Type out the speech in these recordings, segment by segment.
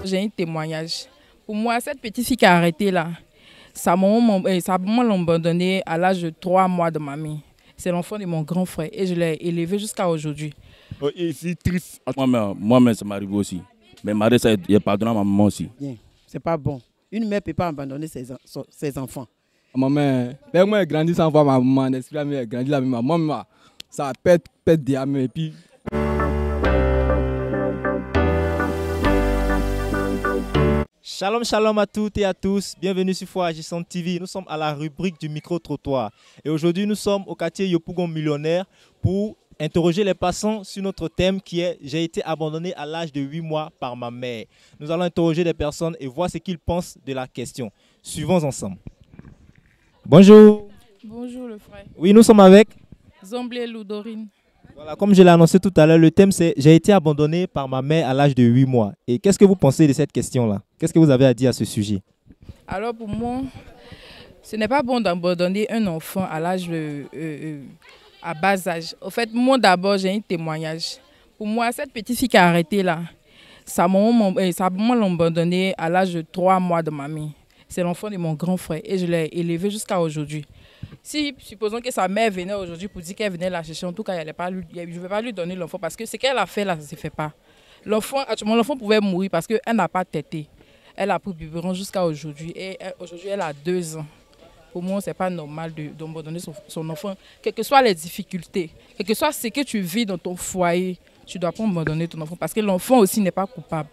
J'ai un témoignage. Pour moi, cette petite fille qui a arrêté là, sa maman l'a abandonnée à l'âge de 3 mois de mamie. C'est l'enfant de mon grand frère et je l'ai élevé jusqu'à aujourd'hui. Et c'est triste. Moi-même, ça m'arrive aussi. Mais Marie, ça il pardonne à ma maman aussi. C'est pas bon. Une mère ne peut pas abandonner ses enfants. Ma mère, moi, j'ai grandi sans voir ma maman. J'ai grandi avec ma maman. Ça pète des âmes et puis. Shalom, shalom à toutes et à tous. Bienvenue sur Foi Agissante TV. Nous sommes à la rubrique du micro-trottoir. Et aujourd'hui, nous sommes au quartier Yopougon Millionnaire pour interroger les passants sur notre thème qui est « J'ai été abandonné à l'âge de 8 mois par ma mère ». Nous allons interroger des personnes et voir ce qu'ils pensent de la question. Suivons ensemble. Bonjour. Bonjour le frère. Oui, nous sommes avec Zomblé Loudorine. Voilà, comme je l'ai annoncé tout à l'heure, le thème c'est « J'ai été abandonné par ma mère à l'âge de 8 mois ». Et qu'est-ce que vous pensez de cette question-là? Qu'est-ce que vous avez à dire à ce sujet? Alors pour moi, ce n'est pas bon d'abandonner un enfant à l'âge à bas âge. Au fait, moi d'abord, j'ai un témoignage. Pour moi, cette petite fille qui a arrêté là, sa maman l'a abandonnée à l'âge de 3 mois de mamie. C'est l'enfant de mon grand frère et je l'ai élevé jusqu'à aujourd'hui. Si, supposons que sa mère venait aujourd'hui pour dire qu'elle venait la chercher, en tout cas, je ne vais pas lui donner l'enfant parce que ce qu'elle a fait là, ça ne se fait pas. Actuellement, l'enfant pouvait mourir parce qu'elle n'a pas tété. Elle a pris biberon jusqu'à aujourd'hui et aujourd'hui, elle a 2 ans. Pour moi, ce n'est pas normal d'abandonner son enfant, quelles que soient les difficultés, quel que soit ce que tu vis dans ton foyer, tu ne dois pas abandonner ton enfant parce que l'enfant aussi n'est pas coupable.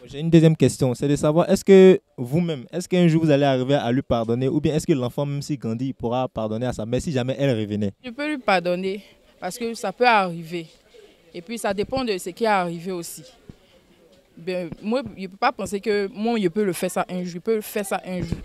J'ai une deuxième question, c'est de savoir, est-ce que vous-même, est-ce qu'un jour vous allez arriver à lui pardonner ou bien est-ce que l'enfant, même s'il grandit, il pourra pardonner à sa mère si jamais elle revenait? Je peux lui pardonner parce que ça peut arriver. Et puis ça dépend de ce qui est arrivé aussi. Ben, moi, je ne peux pas penser que moi, je peux le faire ça un jour. Je peux le faire ça un jour.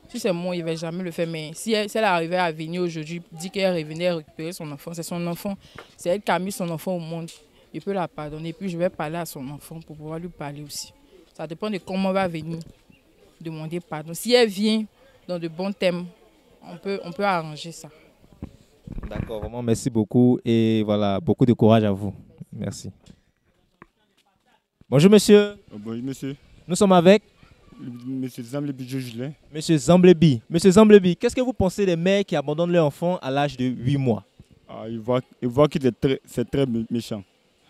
Si c'est moi, il ne va jamais le faire. Mais si elle arrivait à venir aujourd'hui, dit qu'elle revenait récupérer son enfant, c'est son enfant. C'est elle qui a mis son enfant au monde. Je peux la pardonner. Puis je vais parler à son enfant pour pouvoir lui parler aussi. Ça dépend de comment elle va venir demander pardon. Si elle vient dans de bons thèmes, on peut arranger ça. D'accord, vraiment merci beaucoup et voilà, beaucoup de courage à vous. Merci. Bonjour monsieur. Bonjour monsieur. Nous sommes avec Monsieur Zamblebi Julien. Monsieur Zamblebi. Monsieur Zamblebi, qu'est-ce que vous pensez des mères qui abandonnent leur enfant à l'âge de 8 mois? Ils voient que c'est très méchant.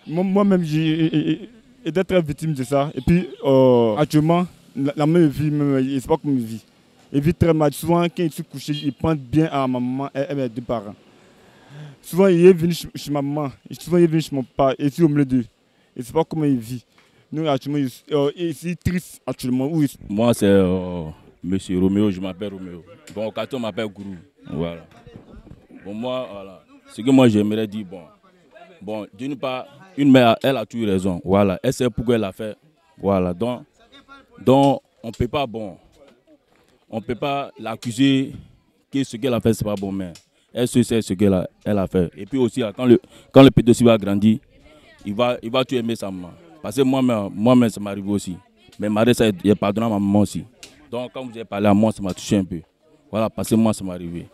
Moi-même, j'ai été très victime de ça. Et puis, actuellement, la même vie, il ne sait pas comment il vit. Il vit très mal. Souvent, quand il se couche, il pense bien à ma maman et mes 2 parents. Souvent, il est venu chez ma maman. Souvent, il est venu chez mon père. Et ici, au milieu d'eux. Il ne sait pas comment il vit. Nous, actuellement, il est triste actuellement. Oui. Moi, c'est monsieur Roméo, je m'appelle Roméo. Bon, au quartier, on m'appelle Gourou. Voilà. Bon, moi, voilà. Ce que moi, j'aimerais dire, bon, d'une part, une mère, elle a toujours raison. Voilà. Elle sait pourquoi elle a fait. Voilà. Donc on ne peut pas l'accuser que ce qu'elle a fait, ce n'est pas bon, mais elle sait ce qu'elle a fait. Et puis aussi, quand le petit aussi va grandir, il va toujours aimer sa maman. Parce que moi-même, ça m'arrive aussi. Mais Marie, ça, il pardonne à ma maman aussi. Donc, quand vous avez parlé à moi, ça m'a touché un peu. Voilà, parce que moi, ça m'est arrivé.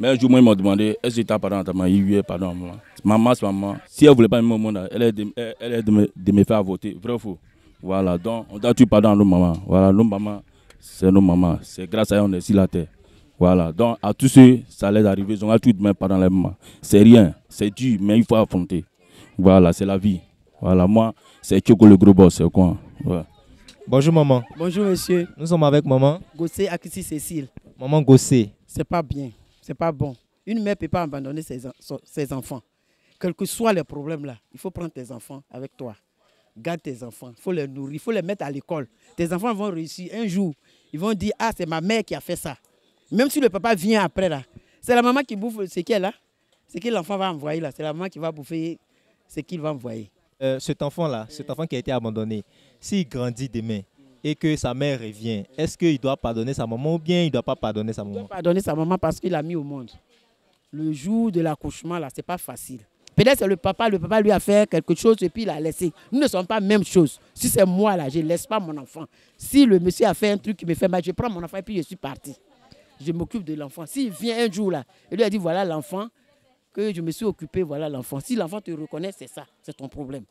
Mais un jour, moi, ils m'ont demandé, est-ce que tu as pardonné à ta maman? Il lui a pardonné à maman. Maman, c'est maman. Si elle ne voulait pas aimer au monde, elle est de me faire voter. Vrai ou faux? Voilà, donc, on doit toujours pardonner à nos mamans. Voilà, nos mamans, c'est nos mamans. C'est grâce à elles qu'on est sur la terre. Voilà, donc, à tous ceux, ça allait arriver, ils ont tout demain pardon à la maman. C'est rien, c'est dur, mais il faut affronter. Voilà, c'est la vie. Voilà, moi, c'est Tchoko le gros boss, c'est quoi? Ouais. Bonjour maman. Bonjour monsieur. Nous sommes avec maman. Gossé Akissi Cécile. Maman Gossé. C'est pas bien, c'est pas bon. Une mère ne peut pas abandonner ses enfants. Quels que soient les problèmes là, il faut prendre tes enfants avec toi. Garde tes enfants, il faut les nourrir, il faut les mettre à l'école. Tes enfants vont réussir. Un jour, ils vont dire, ah, c'est ma mère qui a fait ça. Même si le papa vient après là, c'est la maman qui bouffe ce qu'elle a. Ce que l'enfant va envoyer là, c'est la maman qui va bouffer ce qu'il va envoyer. Cet enfant qui a été abandonné, s'il grandit demain et que sa mère revient, est-ce qu'il doit pardonner sa maman ou bien il ne doit pas pardonner sa maman? Il doit pardonner sa maman parce qu'il l'a mis au monde. Le jour de l'accouchement, là, ce n'est pas facile. Peut-être que le papa lui a fait quelque chose et puis il a laissé. Nous ne sommes pas la même chose. Si c'est moi, là, je ne laisse pas mon enfant. Si le monsieur a fait un truc qui me fait mal, je prends mon enfant et puis je suis parti. Je m'occupe de l'enfant. S'il vient un jour, là, il lui a dit, voilà l'enfant, que je me suis occupé, voilà l'enfant. Si l'enfant te reconnaît, c'est ça, c'est ton problème.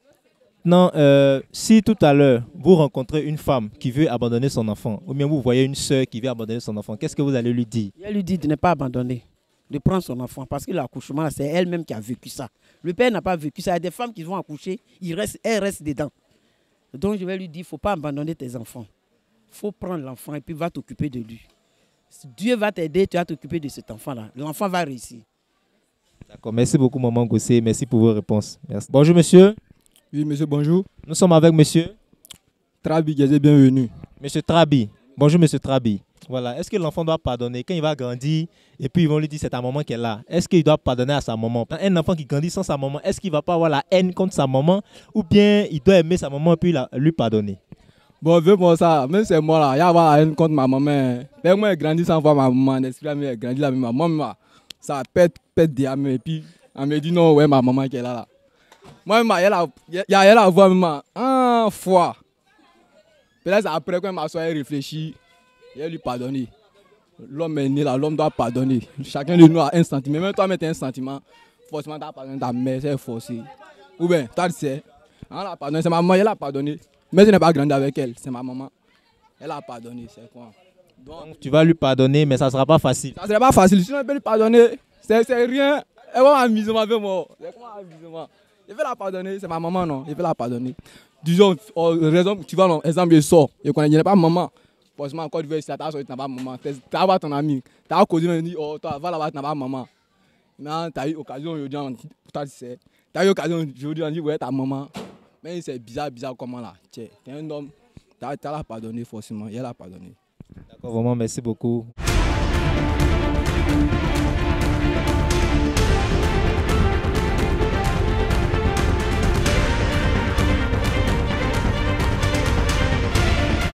Maintenant, si tout à l'heure, vous rencontrez une femme qui veut abandonner son enfant, ou bien vous voyez une soeur qui veut abandonner son enfant, qu'est-ce que vous allez lui dire? Je lui dis de ne pas abandonner, de prendre son enfant, parce que l'accouchement, c'est elle-même qui a vécu ça. Le père n'a pas vécu ça. Il y a des femmes qui vont accoucher, elles restent dedans. Donc je vais lui dire, il ne faut pas abandonner tes enfants. Il faut prendre l'enfant et puis va t'occuper de lui. Dieu va t'aider, tu vas t'occuper de cet enfant-là. L'enfant va réussir. D'accord, merci beaucoup Maman Gossé, merci pour vos réponses. Merci. Bonjour monsieur. Oui, monsieur, bonjour. Nous sommes avec monsieur Trabi, bienvenue. Monsieur Trabi. Bonjour monsieur Trabi. Voilà, est-ce que l'enfant doit pardonner quand il va grandir et puis ils vont lui dire c'est ta maman qui est là? Est-ce qu'il doit pardonner à sa maman? Un enfant qui grandit sans sa maman, est-ce qu'il ne va pas avoir la haine contre sa maman ou bien il doit aimer sa maman et puis lui pardonner? Bon, veux-moi ça, même c'est moi là, il y a avoir la haine contre ma maman. Mais moi, j'ai grandi sans voir ma maman, l'esprit a grandi la même maman. Ça pète des amis et puis elle me dit non, ouais, ma maman qui est là. Moi, il y a la voix maman, une fois. Peut-être après, quand elle m'a réfléchi, il lui pardonné. L'homme est né là, l'homme doit pardonner. Chacun de nous a un sentiment. Même toi, tu as un sentiment, forcément, tu as pardonné ta mère, c'est forcé. Ou bien, toi, tu sais, elle a pardonné, c'est ma maman, elle a pardonné. Mais je n'ai pas grandi avec elle, c'est ma maman. Elle a pardonné, c'est quoi. Donc, tu vas lui pardonner, mais ça ne sera pas facile. Ça ne sera pas facile, sinon elle peut lui pardonner. C'est rien. Elle va m'amuser avec moi. C'est quoi amusement? Je vais la pardonner, c'est ma maman, non. Je vais la pardonner. Disons, raison, tu vois, exemple, je sors. Je n'ai pas maman. Forcément, quand tu veux ici, tu n'as pas maman. Tu vas voir ton ami. Tu as causé, tu dis, oh, toi, va là-bas, tu n'as pas maman. Mais tu as eu l'occasion aujourd'hui, tu as eu l'occasion aujourd'hui, on dit, ouais, ta maman. Mais c'est bizarre comment là. Tu es un homme, tu as la pardonné forcément. Elle a pardonné. D'accord, vraiment, merci beaucoup.